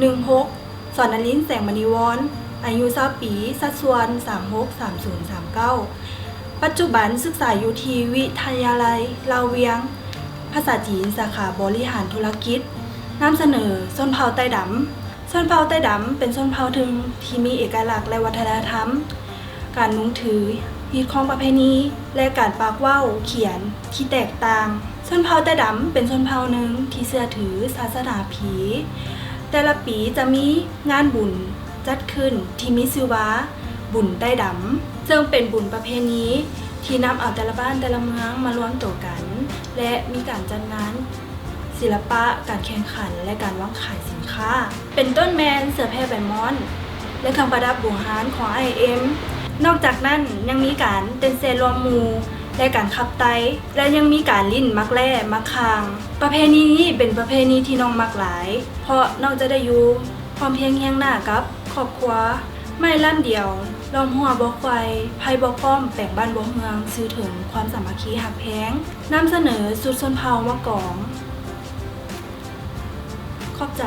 16 สอนนลินแสงมณีวรอายุ20 ปีสัดส่วน363039ปัจจุบันศึกษาอยู่ที่วิทยาลัยลาวเวียงภาษาจีนสาขาบริหารธุรกิจนำเสนอชนเผ่าใต้ดำชนเผ่าใต้ดำเป็นชนเผ่าถึงที่มีเอกลักษณ์และวัฒนธรรมการนุ่งถือฮีตของประเพณีและการปากเว้าเขียนที่แตกต่างชนเผ่าใต้ดำเป็นชนเผ่าหนึ่งที่เชื่อถือศาสนาผีแต่ละปีจะมีงานบุญจัดขึ้นที่มีชื่อว่าบุญใต้ดำซึ่งเป็นบุญประเพณีที่นำเอาแต่ละบ้านแต่ละเมืองมารวมตัวกันและมีการจัดงานศิลปะการแข่งขันและการวางขายสินค้าเป็นต้นแมนเสือแพร่ใบม้อนและเครื่องประดับบูฮานของ IM นอกจากนั้นยังมีการเต้นเซรวมหมู่และการขับไตและยังมีการลิ้นมักแล่มักคางประเพณีนี้เป็นประเพณีที่น้องมักหลายเพราะน้องจะได้อยู่พร้อมเพียงเคียงหน้ากับครอบครัวไม่ล่ำเดียวล้อมหัวบ่ควายไพ่บ่ป้อมแป่งบ้านบ่เมืองสื่อถึงความสามัคคีหักแพงนำเสนอสุดชนเผ่ามะกองขอบใจ